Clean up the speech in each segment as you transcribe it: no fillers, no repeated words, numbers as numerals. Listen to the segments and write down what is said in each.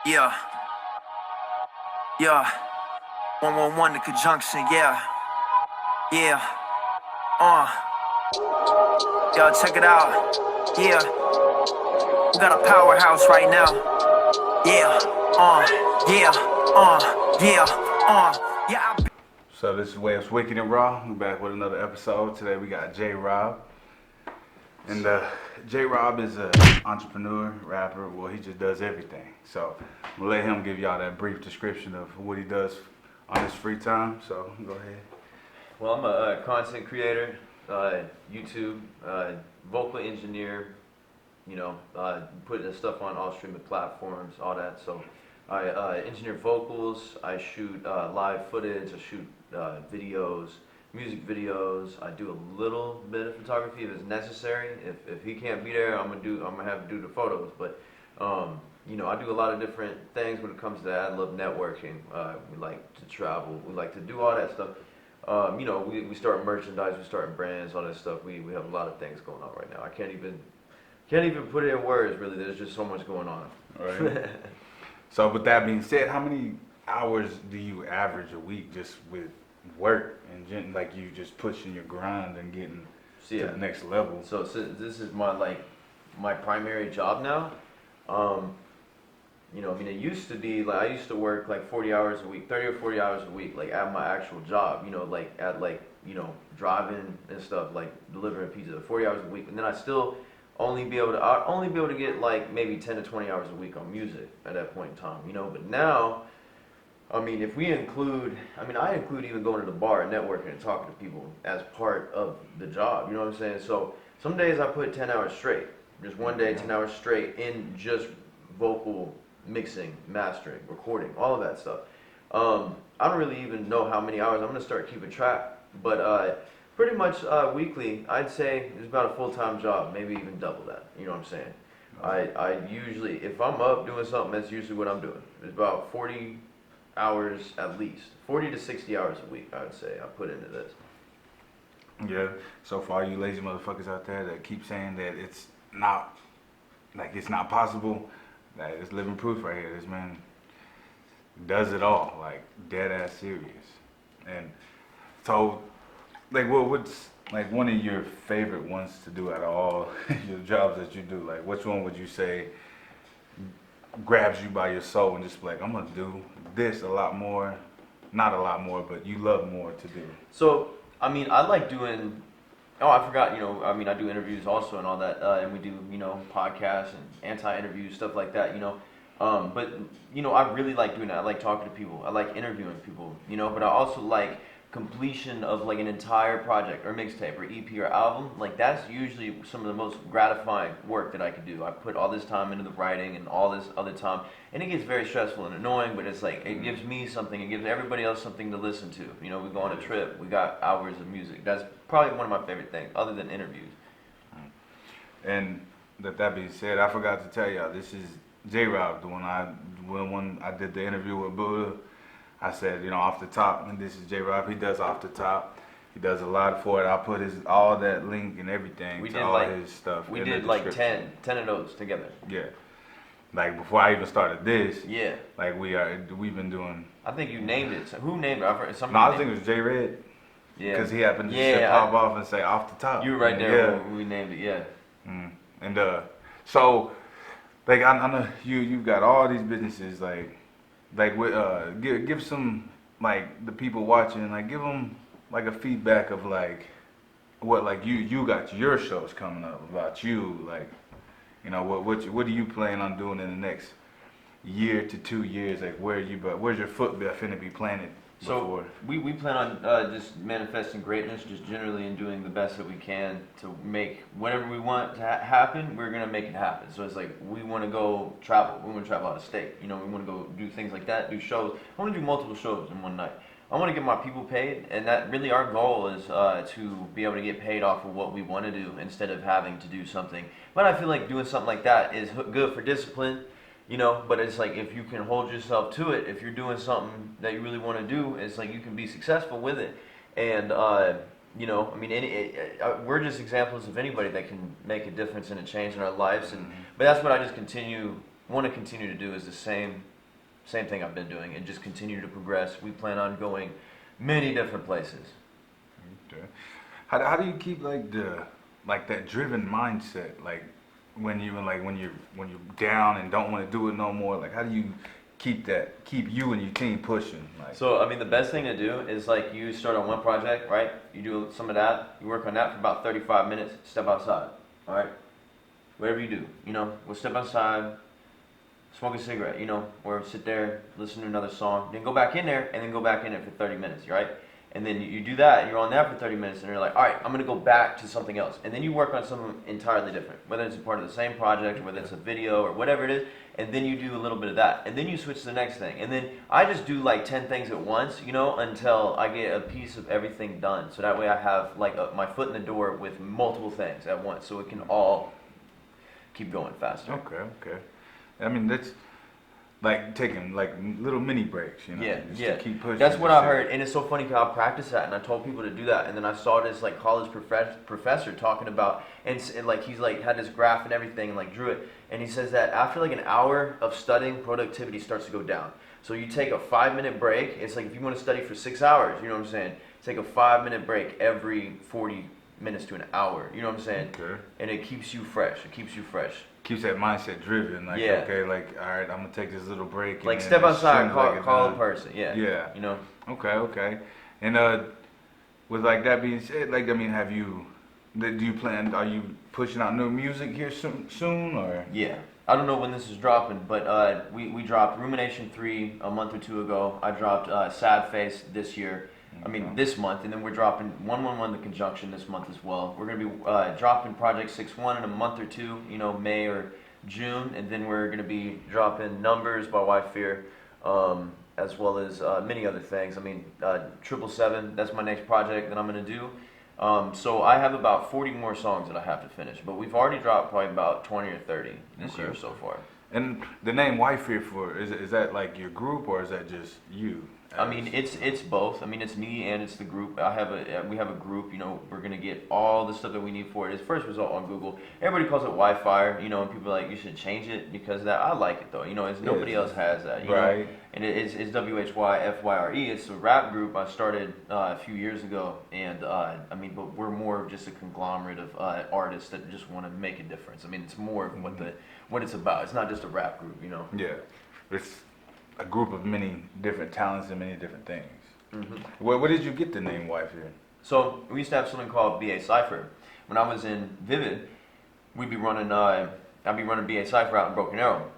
Yeah, yeah. 111 the conjunction, yeah. Yeah. Uh. Y'all check it out. Yeah. We got a powerhouse right now. Yeah. Yeah. Yeah. Yeah. So this is Web's Wicked and Raw. We're back with another episode. Today we got J.Rob. And J.Rob is an entrepreneur, rapper. Well, he just does everything. So I'm going to let him give y'all that brief description of what he does on his free time. So go ahead. Well, I'm a content creator, YouTube, vocal engineer, putting this stuff on all streaming platforms, all that. So I engineer vocals, I shoot live footage, I shoot videos, music videos. I do a little bit of photography if it's necessary. If he can't be there, I'm gonna have to do the photos. But I do a lot of different things when it comes to that. I love networking. We like to travel. We like to do all that stuff. We start merchandise, we start brands, all that stuff. We have a lot of things going on right now. I can't even put it in words, really. There's just so much going on. All right. So with that being said, how many hours do you average a week just with work and like you just pushing your grind and getting to the next level? So this is my primary job now. It used to be like I used to work like 40 hours a week, 30 or 40 hours a week, like at my actual job, driving and stuff, like delivering pizza, 40 hours a week. And then I'd only be able to get like maybe 10 to 20 hours a week on music at that point in time, But now, if we include, I include even going to the bar and networking and talking to people as part of the job, you know what I'm saying? So some days I put 10 hours straight, just one day, 10 hours straight in just vocal mixing, mastering, recording, all of that stuff. I don't really even know how many hours. I'm gonna start keeping track, but pretty much weekly, I'd say it's about a full-time job, maybe even double that. You know what I'm saying? I usually, if I'm up doing something, that's usually what I'm doing. It's about 40 hours at least, 40 to 60 hours a week, I would say I put into this. Yeah. So for all you lazy motherfuckers out there that keep saying that it's not possible, that it's living proof right here. This man does it all, like dead ass serious. And so, like, what's like one of your favorite ones to do out of all your jobs that you do? Like, which one would you say grabs you by your soul and just like, I'm gonna do this a lot more, not a lot more, but you love more to do? So, I like doing. Oh, I forgot. I do interviews also and all that, and we do, podcasts and anti-interviews, stuff like that. But I really like doing that. I like talking to people. I like interviewing people. But I also like completion of like an entire project or mixtape or EP or album. Like that's usually some of the most gratifying work that I could do. I put all this time into the writing and all this other time, and it gets very stressful and annoying. But it's like it gives me something. It gives everybody else something to listen to. We go on a trip. We got hours of music. That's probably one of my favorite things, other than interviews. And that being said, I forgot to tell y'all, this is J.Rob, when I did the interview with Buddha. I said, off the top, and this is J.Rob. He does off the top. He does a lot for it. I put all that link and everything his stuff. We did like 10 of those together. Yeah. Like before I even started this. Yeah. Like we've been doing. I think you named it. So who named it? I think it was J Red. Yeah. Because he happened to just pop off and say off the top. You were right there when we named it. Yeah. And so, like I know you've got all these businesses give some like the people watching, like give them like a feedback of like what like you got your shows coming up about you, like what do you plan on doing in the next year to 2 years, like where's your foot finna be planted? So we plan on just manifesting greatness, just generally, and doing the best that we can to make whatever we want to happen. We're gonna make it happen. So it's like we want to go travel. We want to travel out of state. We want to go do things like that, do shows. I want to do multiple shows in one night. I want to get my people paid, and that really our goal is to be able to get paid off of what we want to do instead of having to do something. But I feel like doing something like that is good for discipline. But it's like if you can hold yourself to it, if you're doing something that you really want to do, it's like you can be successful with it. And we're just examples of anybody that can make a difference and a change in our lives. But that's what I just want to continue to do is the same same thing I've been doing, and just continue to progress. We plan on going many different places. Okay. How do you keep like that driven mindset, like when you're down and don't want to do it no more, like how do you keep you and your team pushing, like? So, I mean, the best thing to do is like you start on one project, right? You do some of that, you work on that for about 35 minutes, step outside, all right? Whatever you do, we'll step outside, smoke a cigarette, or sit there, listen to another song, then go back in there, and then go back in it for 30 minutes, right? And then you do that, and you're on that for 30 minutes, and you're like, all right, I'm going to go back to something else. And then you work on something entirely different, whether it's a part of the same project, or whether it's a video, or whatever it is, and then you do a little bit of that. And then you switch to the next thing. And then I just do like 10 things at once, until I get a piece of everything done. So that way I have like my foot in the door with multiple things at once, so it can all keep going faster. Okay. I mean, that's like taking like little mini breaks, just to keep pushing. That's what I heard, and it's so funny because I practice that, and I told people to do that, and then I saw this like college professor talking about, and like he's like had this graph and everything, and like drew it, and he says that after like an hour of studying, productivity starts to go down. So you take a 5-minute break. It's like if you want to study for 6 hours, you know what I'm saying? Take a 5-minute break every 40 minutes to an hour. You know what I'm saying? Okay. And it keeps you fresh. Keeps that mindset driven, like, yeah. Okay, like, all right, I'm gonna take this little break. Like, and step outside, like call a person, yeah. Yeah. Okay. And with like that being said, like, I mean, are you pushing out new music here soon, or? Yeah. I don't know when this is dropping, but we dropped Rumination 3 a month or two ago. I dropped Sad Face this year. I mean, this month, and then we're dropping 111 The Conjunction this month as well. We're going to be dropping Project 6-1 in a month or two, May or June, and then we're going to be dropping Numbers by Y.Fear, as well as many other things. I mean, 777, that's my next project that I'm going to do. So I have about 40 more songs that I have to finish, but we've already dropped probably about 20 or 30 this year so far. And the name Y.Fear is that like your group, or is that just you? I mean, it's both. I mean, it's me and it's the group. We have a group. We're gonna get all the stuff that we need for it. It's first result on Google. Everybody calls it Wi-Fi. And people are like, you should change it because of that. I like it though. It's nobody else has that. Right. And it's W.U.W.R. It's a rap group I started a few years ago, and I mean, but we're more of just a conglomerate of artists that just want to make a difference. I mean, it's more of what it's about. It's not just a rap group. Yeah. It's a group of many different talents and many different things. Mm-hmm. Where did you get the name Y.Fear? So we used to have something called BA Cypher. When I was in Vivid, I'd be running BA Cypher out in Broken Arrow,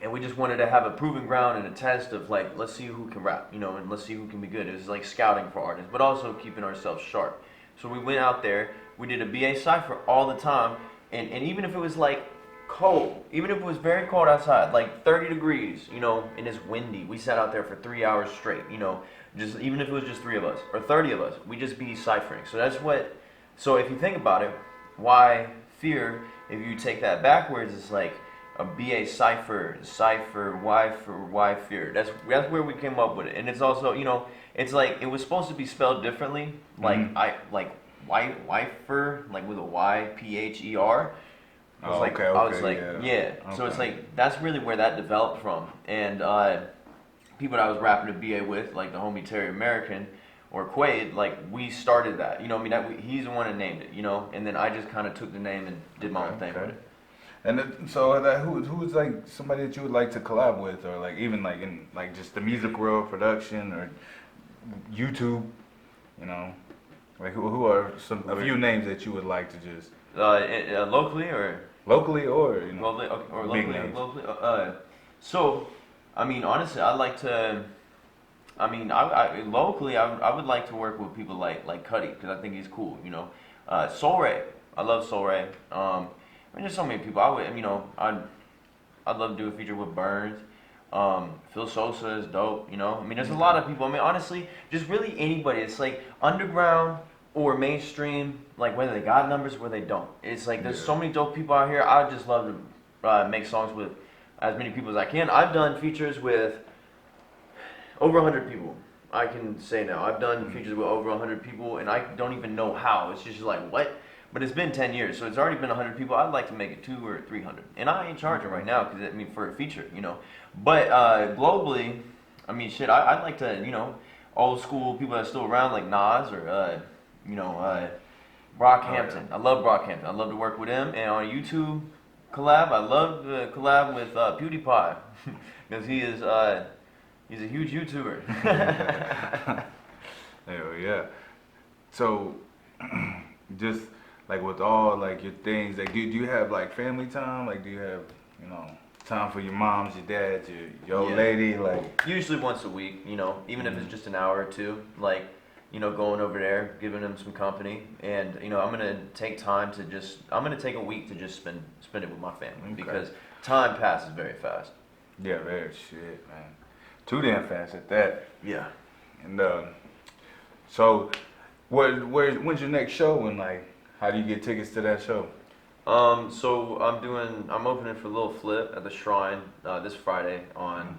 and we just wanted to have a proving ground and a test of like, let's see who can rap, and let's see who can be good. It was like scouting for artists, but also keeping ourselves sharp. So we went out there, we did a BA Cypher all the time, and even if it was like cold, even if it was very cold outside, like 30 degrees, and it's windy, we sat out there for 3 hours straight, just even if it was just 3 of us or 30 of us, we just be ciphering. So if you think about it, why fear, if you take that backwards, it's like a BA cipher, why fear. That's where we came up with it. And it's also, it's like it was supposed to be spelled differently, like Wifer, like with a Y-P-H-E-R. Okay. So it's like that's really where that developed from, and people that I was rapping to BA with, like the homie Terry American or Quaid, like we started that. He's the one that named it. And then I just kind of took the name and did my own thing with it. And who's like somebody that you would like to collab with, or like even like in like just the music world, production, or YouTube, like who are a few names that you would like to just locally or locally. So, I mean, honestly, I like to. I mean, locally, I would like to work with people like Cuddy, because I think he's cool. Soul Ray, I love Soul Ray. I mean, there's so many people. I'd love to do a feature with Burns. Phil Sosa is dope. I mean, there's a lot of people. I mean, honestly, just really anybody. It's like underground or mainstream, like whether they got numbers or whether they don't. It's like there's so many dope people out here. I just love to make songs with as many people as I can. I've done features with over 100 people. I can say now I've done features with over 100 people, and I don't even know how. It's just like what. But it's been 10 years, so it's already been 100 people. I'd like to make it 200 or 300, and I ain't charging right now because I mean for a feature, you know. But globally, I mean, shit, I'd like to, you know, old school people that are still around like Nas or you know, Brockhampton. I love Brockhampton. I love to work with him, and on YouTube collab, I love the collab with PewDiePie because he's a huge YouTuber. Hell yeah. So, just like with all like your things, like do you have like family time? Like do you have, you know, time for your moms, your dads, your old lady? Like usually once a week, you know, even if it's just an hour or two, like, you know, going over there, giving them some company, and you know, I'm gonna take time to I'm gonna take a week to just spend it with my family because time passes very fast. Yeah, very shit, man. Too damn fast at that. Yeah. And so, when's your next show, and like, how do you get tickets to that show? So I'm opening for Lil Flip at the Shrine this Friday on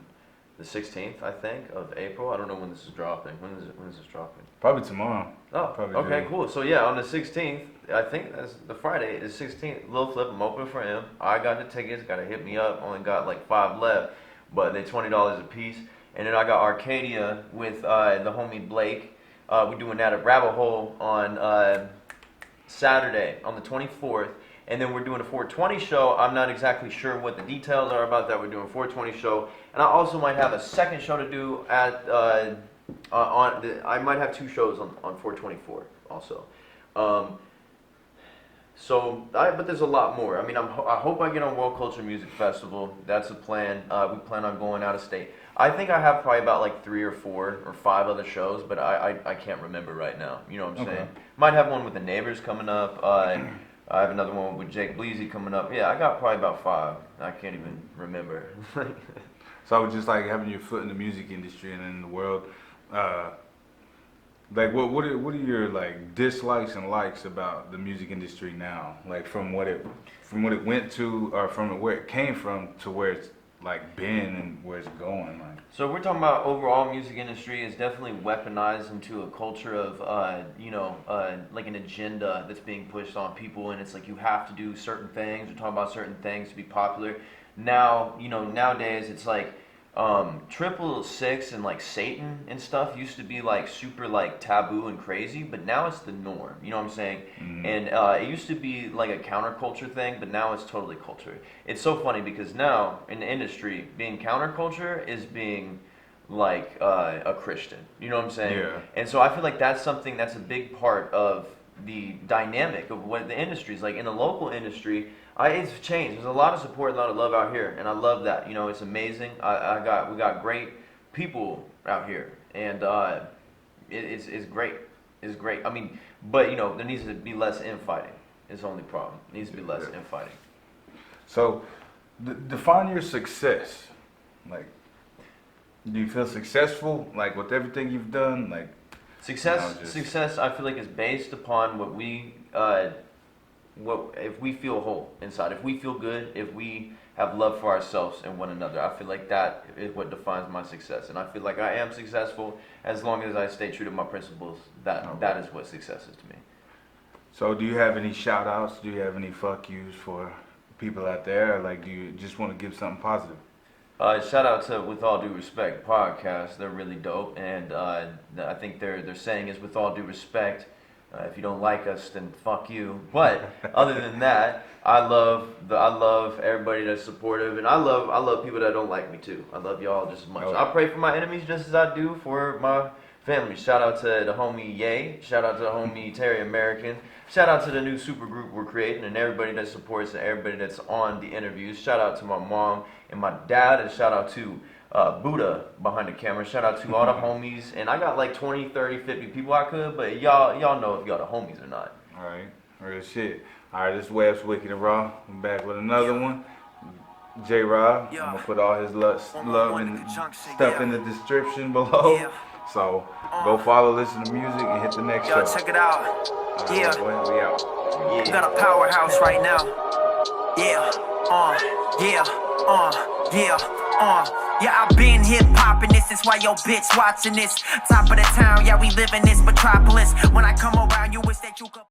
the 16th, I think, of April. I don't know when this is dropping. When is this dropping? Probably tomorrow. Oh, Probably okay, do. cool. So yeah, on the 16th, I think that's the Friday is 16th. Lil Flip, I'm opening for him. I got the tickets. Got to hit me up. Only got like 5 left, but they're $20 a piece. And then I got Arcadia with the homie Blake. We're doing that at Rabbit Hole on Saturday on the 24th. And then we're doing a 420 show. I'm not exactly sure what the details are about that. We're doing a 420 show. And I also might have a second show to do at, I might have 2 shows on 424 also. But there's a lot more. I mean, I hope I get on World Culture Music Festival. That's the plan. We plan on going out of state. I think I have probably about like 3 or 4 or 5 other shows, but I can't remember right now. You know what I'm saying? Might have one with the Neighbors coming up. I have another one with Jake Bleezy coming up. Yeah, I got probably about 5. I can't even remember. So I was just like having your foot in the music industry and in the world. Like what are your like dislikes and likes about the music industry now? Like from what it went to, or from where it came from to where it's like been and where it's going. Like, so we're talking about overall music industry is definitely weaponized into a culture of like an agenda that's being pushed on people, and it's like you have to do certain things or talk about certain things to be popular. Now, you know, nowadays it's like 666 and like Satan and stuff used to be like super like taboo and crazy, but now it's the norm. You know what I'm saying? Mm-hmm. And it used to be like a counterculture thing, but now it's totally culture. It's so funny because now in the industry, being counterculture is being like a Christian. You know what I'm saying? Yeah. And so I feel like that's something that's a big part of the dynamic of what the industry is like. In the local industry, it's changed. There's a lot of support, a lot of love out here, and I love that. You know, it's amazing. We got great people out here, and it's great. It's great. I mean, but you know, there needs to be less infighting. It's the only problem. It needs to be less infighting. So, define your success. Like, do you feel successful? Like with everything you've done, like Success, I feel like is based upon what if we feel whole inside, if we feel good, if we have love for ourselves and one another. I feel like that is what defines my success, and I feel like I am successful as long as I stay true to my principles. That is what success is to me. So, do you have any shout outs? Do you have any fuck yous for people out there? Or like, do you just want to give something positive? Shout out to With All Due Respect podcast. They're really dope, and I think their saying is with all due respect. If you don't like us, then fuck you. But other than that, I love everybody that's supportive, and I love people that don't like me too. I love y'all just as much. I pray for my enemies just as I do for my family. Shout out to the homie Ye. Shout out to the homie Terry American. Shout out to the new super group we're creating, and everybody that supports and everybody that's on the interviews. Shout out to my mom and my dad, and shout out to Buddha behind the camera. Shout out to all the homies. And I got like 20, 30, 50 people I could, but y'all know if y'all the homies or not. Alright, real shit. Alright, this is Web's Wicked and Raw. I'm back with another one. J.Rob. I'm gonna put all his love and stuff in the description below. So go follow, listen to music, and hit the next show. Check it out. Right, boy, we out. We got a powerhouse right now. Yeah, I been hip hopping this. That's why your bitch watching this. Top of the town, yeah, we live in this metropolis. When I come around, you wish that you could.